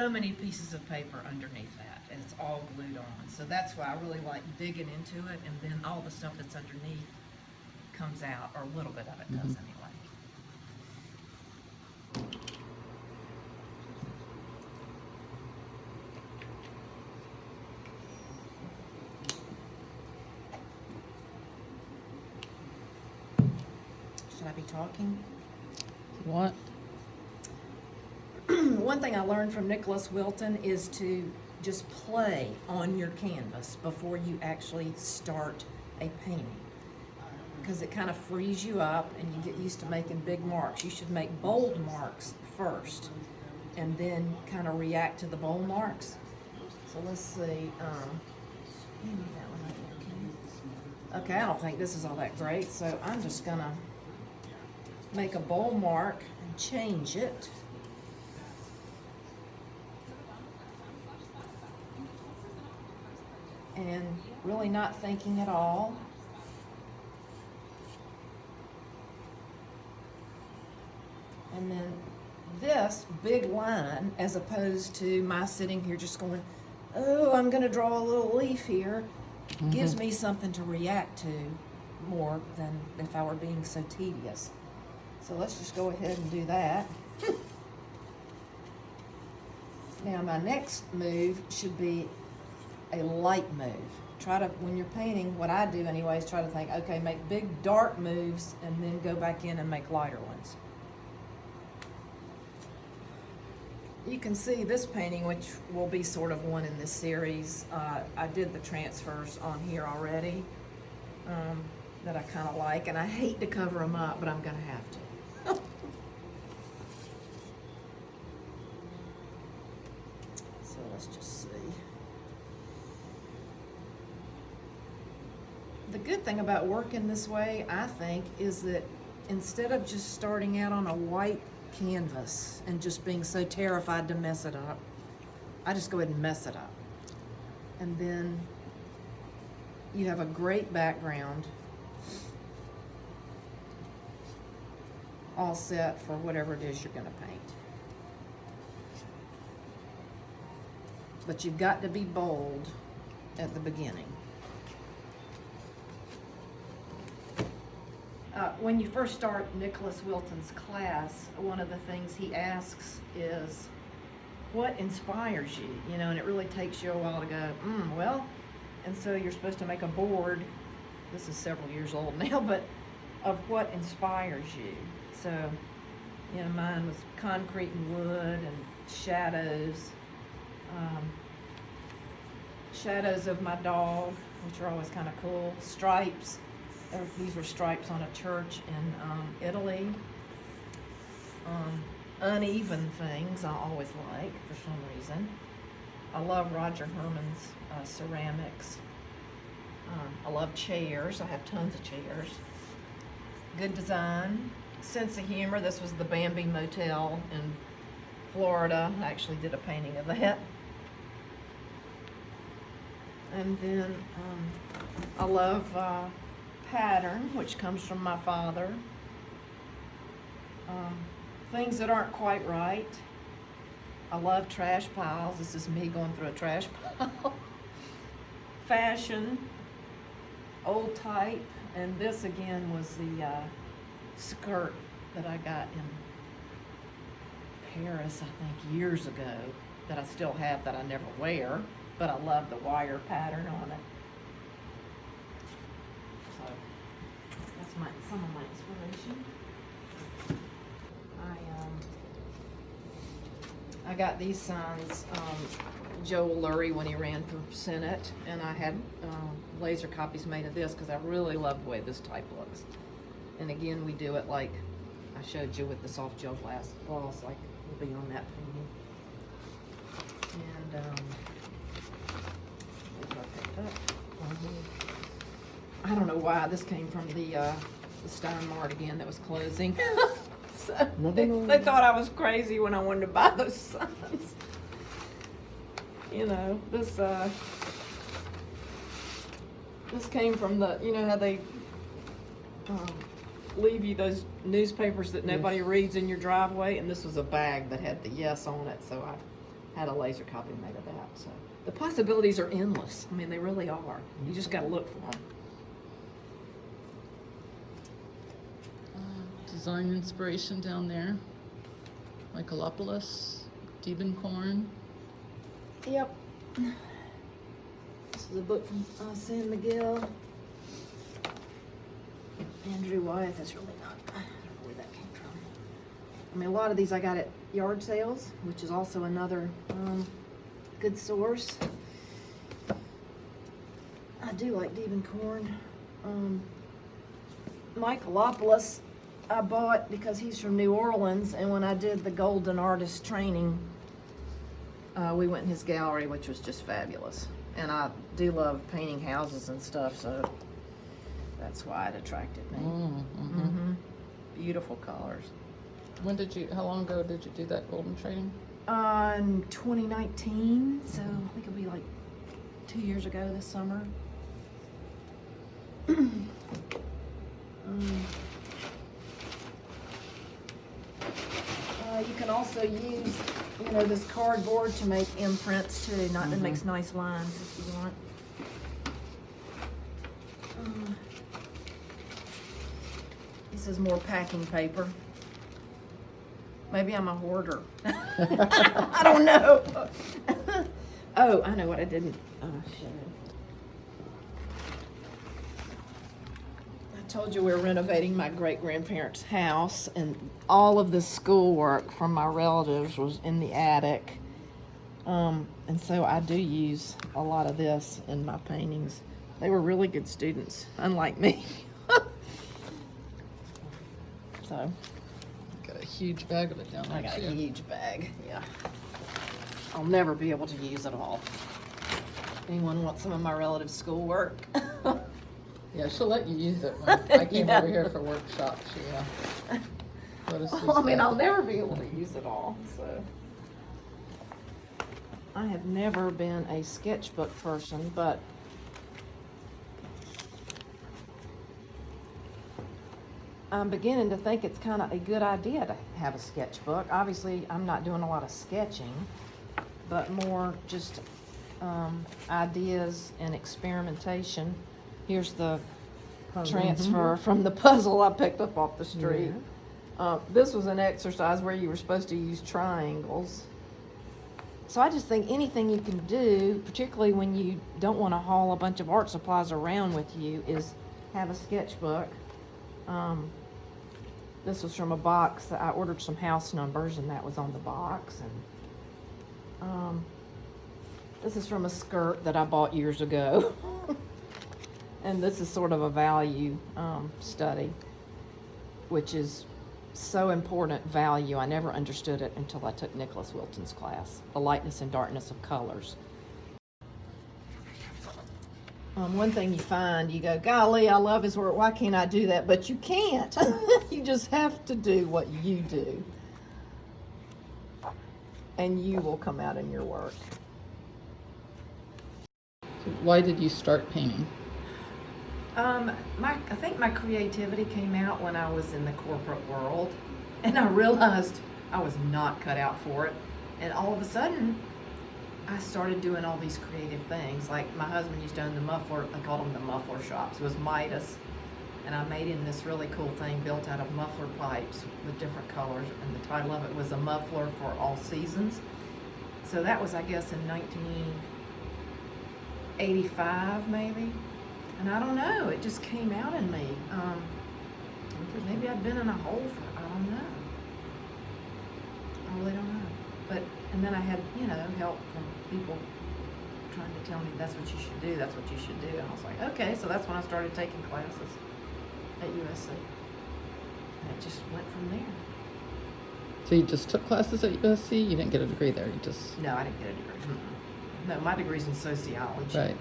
many pieces of paper underneath that, and it's all glued on. So that's why I really like digging into it, and then all the stuff that's underneath comes out, or a little bit of it does anyway. Should I be talking? What? One thing I learned from Nicholas Wilton is to just play on your canvas before you actually start a painting, because it kind of frees you up and you get used to making big marks. You should make bold marks first and then kind of react to the bold marks. So let's see. Okay, I don't think this is all that great, so I'm just gonna make a bold mark and change it. And really not thinking at all. And then this big line, as opposed to my sitting here just going, oh, I'm gonna draw a little leaf here, gives me something to react to more than if I were being so tedious. So let's just go ahead and do that. Now, my next move should be a light move. Try to, when you're painting, what I do anyway is try to think, okay, make big dark moves and then go back in and make lighter ones. You can see this painting, which will be sort of one in this series. I did the transfers on here already that I kind of like, and I hate to cover them up, but I'm gonna have to. So let's just see. The good thing about working this way, I think, is that instead of just starting out on a white canvas and just being so terrified to mess it up, I just go ahead and mess it up. And then you have a great background all set for whatever it is you're gonna paint. But you've got to be bold at the beginning. When you first start Nicholas Wilton's class, one of the things he asks is, what inspires you? You know, and it really takes you a while to go, well, and so you're supposed to make a board, this is several years old now, but of what inspires you. So, you know, mine was concrete and wood and shadows. Shadows of my dog, which are always kind of cool. Stripes. These were stripes on a church in Italy. Uneven things I always like for some reason. I love Roger Herman's ceramics. I love chairs. I have tons of chairs. Good design. Sense of humor. This was the Bambi Motel in Florida. I actually did a painting of that. And then I love pattern, which comes from my father. Things that aren't quite right. I love trash piles. This is me going through a trash pile. Fashion, old type, and this again was the skirt that I got in Paris, I think, years ago, that I still have that I never wear, but I love the wire pattern on it. So that's some of my inspiration. I got these signs, Joel Lurie when he ran for Senate, and I had laser copies made of this because I really love the way this type looks. And again, we do it like I showed you with the soft gel gloss, like will be on that painting. And I don't know why this came from the Stein Mart again that was closing. So they thought I was crazy when I wanted to buy those signs. You know, this came from the, you know how they leave you those newspapers that nobody reads in your driveway, and this was a bag that had the yes on it, so I had a laser copy made of that. So the possibilities are endless. I mean, they really are. You just got to look for them. Design inspiration down there. Michaelopoulos, Diebenkorn. Yep. This is a book from San Miguel. Andrew Wyeth is really not, I don't know where that came from. I mean, a lot of these I got at yard sales, which is also another good source. I do like Diebenkorn. Michaelopoulos I bought because he's from New Orleans, and when I did the Golden Artist training, we went in his gallery, which was just fabulous. And I do love painting houses and stuff, so that's why it attracted me. Beautiful colors. How long ago did you do that golden training? In 2019, so I think it'll be like 2 years ago this summer. You can also use, you know, this cardboard to make imprints too. That makes nice lines if you want. This is more packing paper. Maybe I'm a hoarder. I don't know. Oh, I know what I didn't show. I told you we were renovating my great-grandparents' house, and all of the schoolwork from my relatives was in the attic. And so I do use a lot of this in my paintings. They were really good students, unlike me. So. Got a huge bag of it down there. I got a too. huge bag, yeah. I'll never be able to use it all. Anyone want some of my relatives' schoolwork? Yeah, she'll let you use it. When I came Yeah. over here for workshop. She let us use Well, I mean, that. I'll never be able to use it all, so. I have never been a sketchbook person, but I'm beginning to think it's kind of a good idea to have a sketchbook. Obviously, I'm not doing a lot of sketching, but more just ideas and experimentation. Here's the transfer from the puzzle I picked up off the street. This was an exercise where you were supposed to use triangles. So I just think anything you can do, particularly when you don't want to haul a bunch of art supplies around with you, is have a sketchbook. This was from a box that I ordered some house numbers, and that was on the box. And this is from a skirt that I bought years ago. And this is sort of a value study, which is so important value. I never understood it until I took Nicholas Wilton's class, The Lightness and Darkness of Colors. One thing you find, you go, golly, I love his work. Why can't I do that? But you can't. You just have to do what you do. And you will come out in your work. So why did you start painting? I think my creativity came out when I was in the corporate world, and I realized I was not cut out for it. And all of a sudden, I started doing all these creative things. Like my husband used to own the muffler, I called them the muffler shops. It was Midas. And I made him this really cool thing built out of muffler pipes with different colors. And the title of it was A Muffler for All Seasons. So that was, I guess, in 1985, maybe. And I don't know, it just came out in me. Maybe I'd been in a hole for, I don't know. I really don't know. But, and then I had, you know, help from people trying to tell me that's what you should do, that's what you should do. And I was like, okay, so that's when I started taking classes at USC. And it just went from there. So you just took classes at USC? You didn't get a degree there, you just... No, I didn't get a degree. No, my degree's in sociology. Right.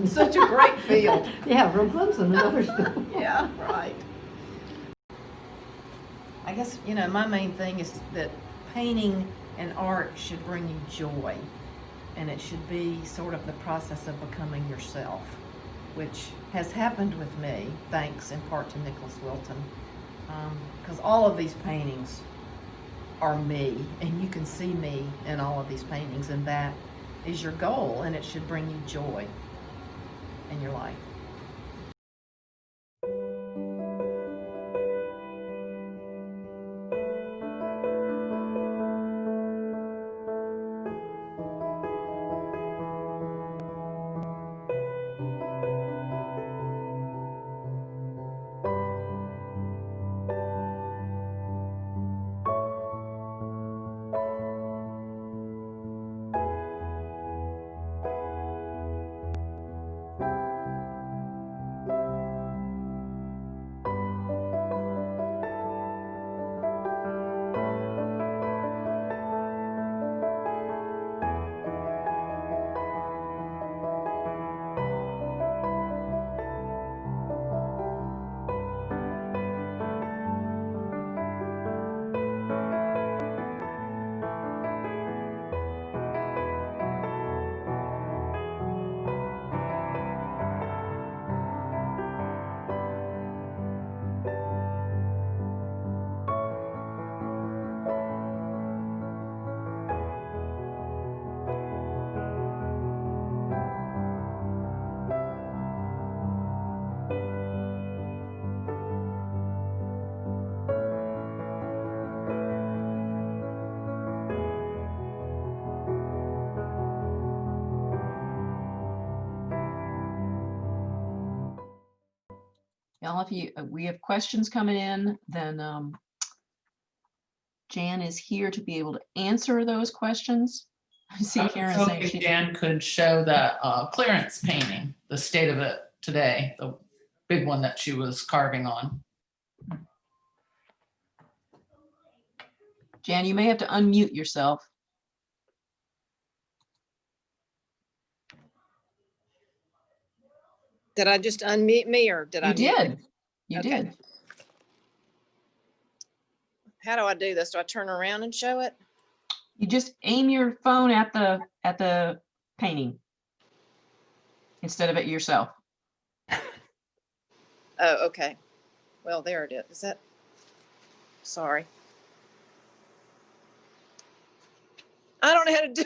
Such a great field. Yeah, from Clemson, another school. Yeah, right. I guess, you know, my main thing is that painting and art should bring you joy. And it should be sort of the process of becoming yourself, which has happened with me, thanks in part to Nicholas Wilton. Because all of these paintings are me, and you can see me in all of these paintings, and that is your goal, and it should bring you joy in your life. Y'all, if we have questions coming in, then Jan is here to be able to answer those questions. I see I was Karen saying hoping she. Jan could show that clearance painting, the state of it today, the big one that she was carving on. Jan, you may have to unmute yourself. Did I just unmute me or did I? You mute me? did. You Okay. did. How do I do this? Do I turn around and show it? You just aim your phone at the painting instead of at yourself. Oh, okay. Well, there it is. Is that? Sorry. I don't know how to do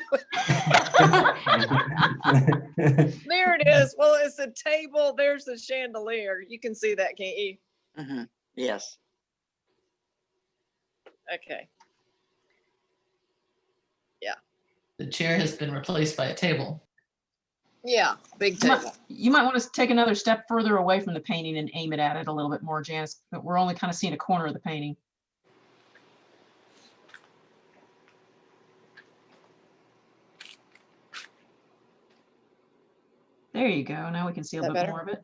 it. There it is. Well, it's a table. There's the chandelier. You can see that, can't you? Yes. Okay. Yeah. The chair has been replaced by a table. Yeah, big You table. might want to take another step further away from the painting and aim it at it a little bit more, Janice. But we're only kind of seeing a corner of the painting. There you go. Now we can see a Is that little bit better? more of it.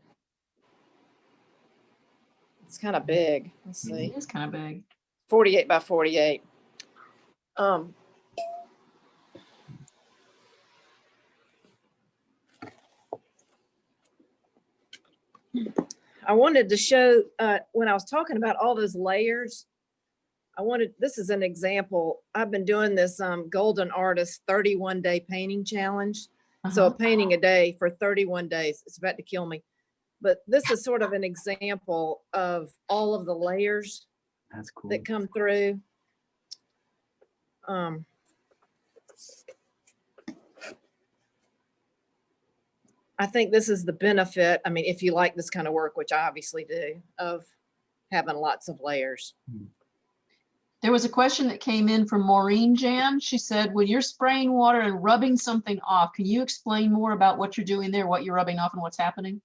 It's kind of big. Let's see. It is kind of big. 48 by 48. I wanted to show, when I was talking about all those layers, this is an example. I've been doing this Golden Artist 31-day painting challenge. So a painting a day for 31 days. It's about to kill me. But this is sort of an example of all of the layers that come through. I think this is the benefit. I mean, if you like this kind of work, which I obviously do, of having lots of layers. There was a question that came in from Maureen Jan. She said, when you're spraying water and rubbing something off, can you explain more about what you're doing there, what you're rubbing off and what's happening?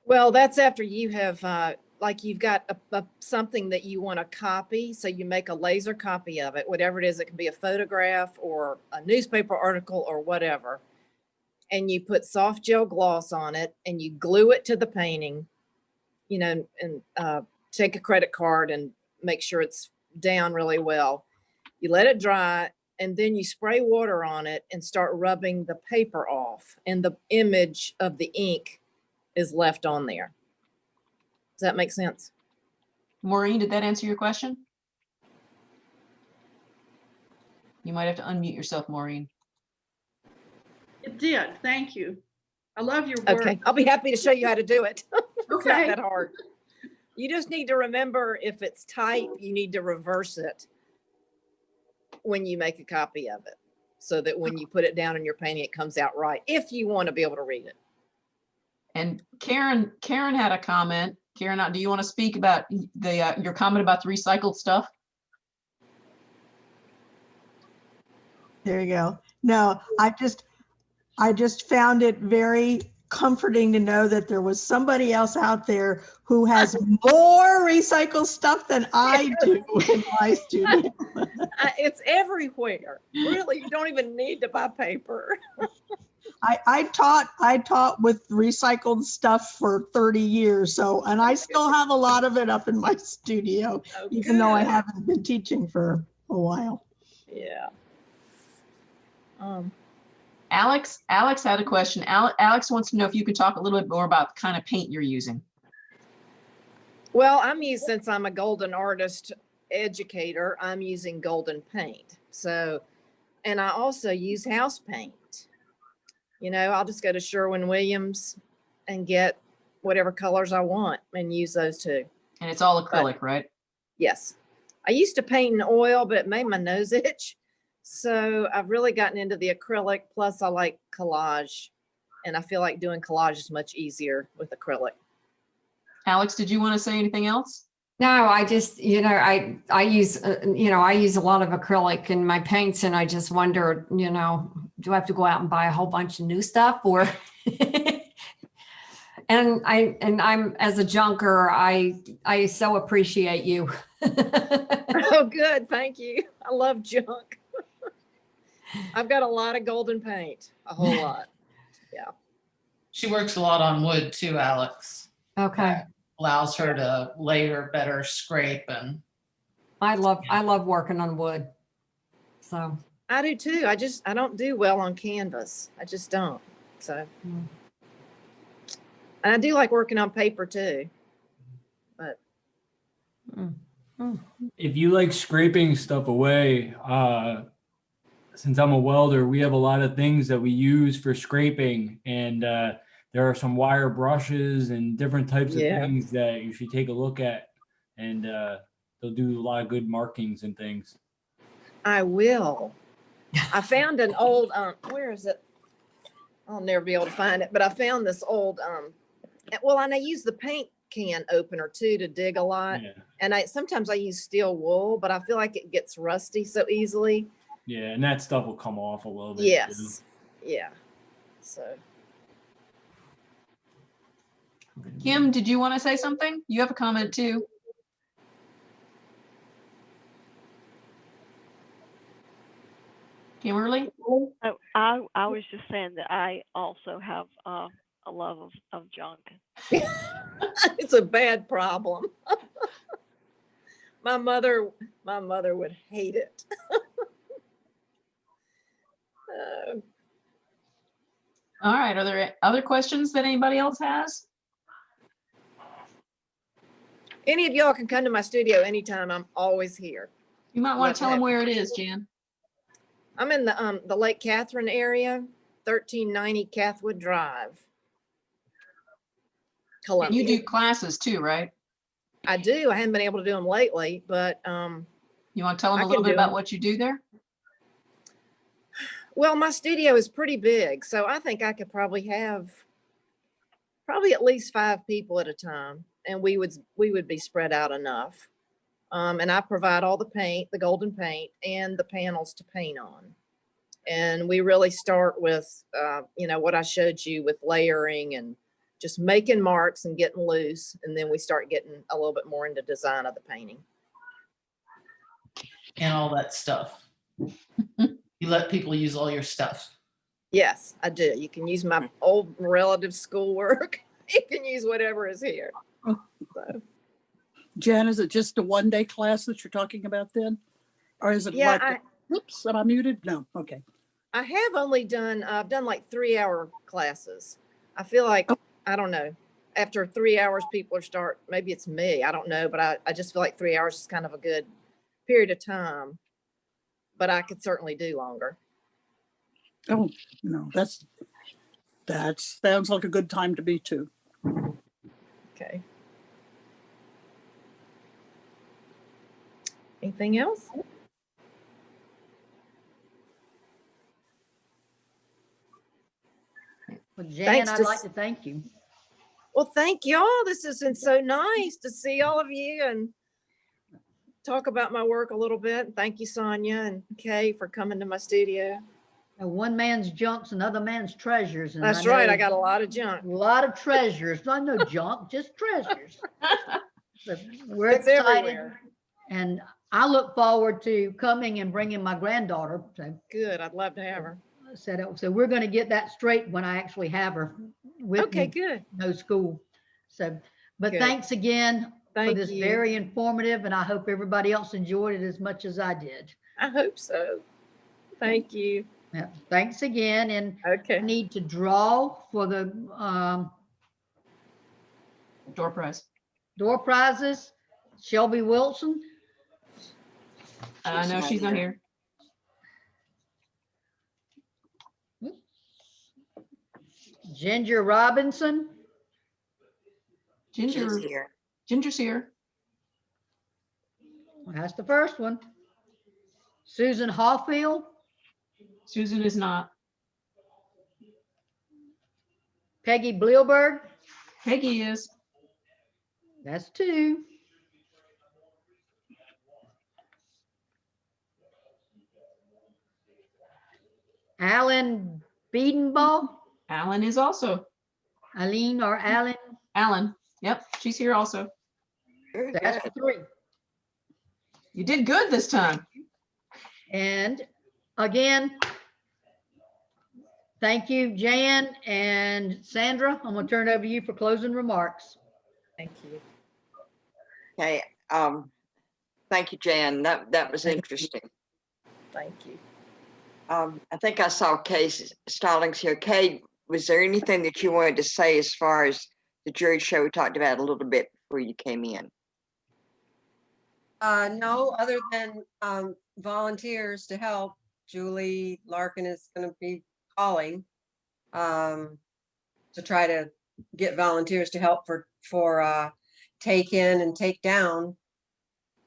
Well, that's after you have, like you've got something that you want to copy. So you make a laser copy of it, whatever it is. It can be a photograph or a newspaper article or whatever. And you put soft gel gloss on it and you glue it to the painting, you know, and take a credit card and make sure it's down really well. You let it dry and then you spray water on it and start rubbing the paper off, and the image of the ink is left on there. Does that make sense? Maureen, did that answer your question? You might have to unmute yourself, Maureen. It did. Thank you. I love your work. Okay, I'll be happy to show you how to do it. It's not Okay. that hard. You just need to remember, if it's tight, you need to reverse it when you make a copy of it, so that when you put it down in your painting, it comes out right, if you want to be able to read it. And Karen had a comment. Karen, do you want to speak about your comment about the recycled stuff? There you go. No, I just found it very comforting to know that there was somebody else out there who has more recycled stuff than I do in my studio. It's everywhere. Really, you don't even need to buy paper. I taught with recycled stuff for 30 years. So, and I still have a lot of it up in my studio, even though I haven't been teaching for a while. Yeah. Alex had a question. Alex wants to know if you could talk a little bit more about the kind of paint you're using. Well, since I'm a Golden Artist educator, I'm using golden paint. So, and I also use house paint. You know, I'll just go to Sherwin-Williams and get whatever colors I want and use those too. And it's all acrylic, right? Yes. I used to paint in oil, but it made my nose itch. So I've really gotten into the acrylic. Plus I like collage, and I feel like doing collage is much easier with acrylic. Alex, did you want to say anything else? No, I just, I use, I use a lot of acrylic in my paints, and I just wonder, do I have to go out and buy a whole bunch of new stuff, or And I'm, as a junker, I so appreciate you. Oh, good. Thank you. I love junk. I've got a lot of golden paint, a whole lot. Yeah. She works a lot on wood too, Alex. Okay. Allows her to layer better scrape and. I love working on wood. So. I do too. I don't do well on canvas. I just don't. So. And I do like working on paper too. But. If you like scraping stuff away, since I'm a welder, we have a lot of things that we use for scraping, and there are some wire brushes and different types of things that you should take a look at, and they'll do a lot of good markings and things. I will. I found an old, where is it? I'll never be able to find it, but I found this old, well, and I use the paint can opener too to dig a lot. Yeah. And sometimes I use steel wool, but I feel like it gets rusty so easily. Yeah, and that stuff will come off a little bit. Yes. Yeah. So. Kim, did you want to say something? You have a comment too. Kimberly? I was just saying that I also have a love of junk. It's a bad problem. My mother would hate it. All right. Are there other questions that anybody else has? Any of y'all can come to my studio anytime. I'm always here. You might want to tell them where it is, Jan. I'm in the Lake Catherine area, 1390 Cathwood Drive, Columbia. You do classes too, right? I do. I haven't been able to do them lately, but you want to tell them a little bit about what you do there? Well, my studio is pretty big, so I think I could probably have at least 5 people at a time, and we would be spread out enough. And I provide all the paint, the golden paint, and the panels to paint on. And we really start with, what I showed you with layering and just making marks and getting loose. And then we start getting a little bit more into design of the painting. And all that stuff. You let people use all your stuff. Yes, I do. You can use my old relative schoolwork. You can use whatever is here. So. Jan, is it just a one-day class that you're talking about then? Or is it oops, am I muted? No, okay. I have only done, I've done like 3-hour classes. I feel like, I don't know, after 3 hours, people maybe it's me, I don't know, but I just feel like 3 hours is kind of a good period of time, but I could certainly do longer. Oh, no, that sounds like a good time to be too. Okay. Anything else? Well, Jan, I'd like to thank you. Well, thank y'all. This has been so nice to see all of you and talk about my work a little bit. Thank you, Sonia and Kay, for coming to my studio. One man's junk's another man's treasures. And that's right. I got a lot of junk. A lot of treasures. Not no junk, just treasures. So we're it's excited. Everywhere. And I look forward to coming and bringing my granddaughter. So good. I'd love to have her. So we're going to get that straight when I actually have her with me. Good. No school. So, but good. Thanks again for this you. Very informative, and I hope everybody else enjoyed it as much as I did. I hope so. Thank you. Yeah, thanks again. And I need to draw for the door prize. Door prizes. Shelby Wilson. No, she's not here. Ginger Robinson. Ginger's here. Ginger's here. Well, that's the first one. Susan Hawfield. Susan is not. Peggy Bleiburg. Peggy is. That's 2. Allyn Bedenbaugh. Allyn is also. Allyn or Allyn? Allyn, yep, she's here also. Very That's good. 3. You did good this time. And again, thank you, Jan and Sandra. I'm gonna turn it over to you for closing remarks. Thank you. Okay, thank you, Jan. That was interesting. Thank you. I think I saw Kay Stallings here. Kay, was there anything that you wanted to say as far as the jury show we talked about a little bit before you came in? No, other than volunteers to help. Julie Larkin is going to be calling to try to get volunteers to help for take in and take down.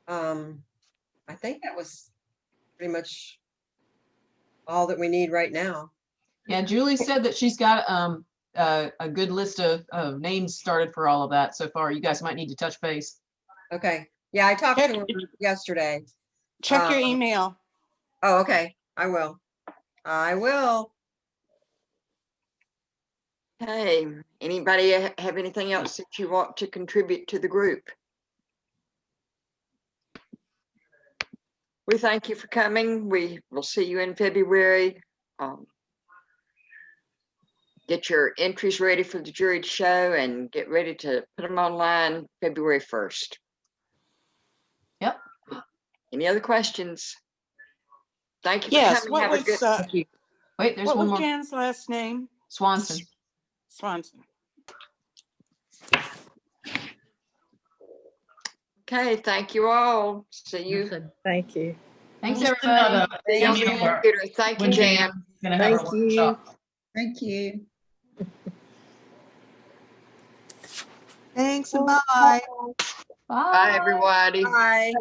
I think that was pretty much all that we need right now. Yeah, Julie said that she's got a good list of names started for all of that so far. You guys might need to touch base. Okay. Yeah, I talked to her yesterday. Check your email. Oh, okay. I will. I will. Hey, anybody have anything else that you want to contribute to the group? We thank you for coming. We will see you in February. Get your entries ready for the Juried show and get ready to put them online February 1st. Yep. Any other questions? Thank you for Yes, coming. what Have a was, good. Thank you. Wait, there's what one was more. Jan's last name? Swanson. Swanson. Okay, thank you all. See you. Thank you. Thanks, We'll send everybody. out a See you on email the where- computer. Thank you, when Jan. Jan's gonna have her Thank you. workshop. Thank you. Thanks and bye. Bye, everybody. Bye.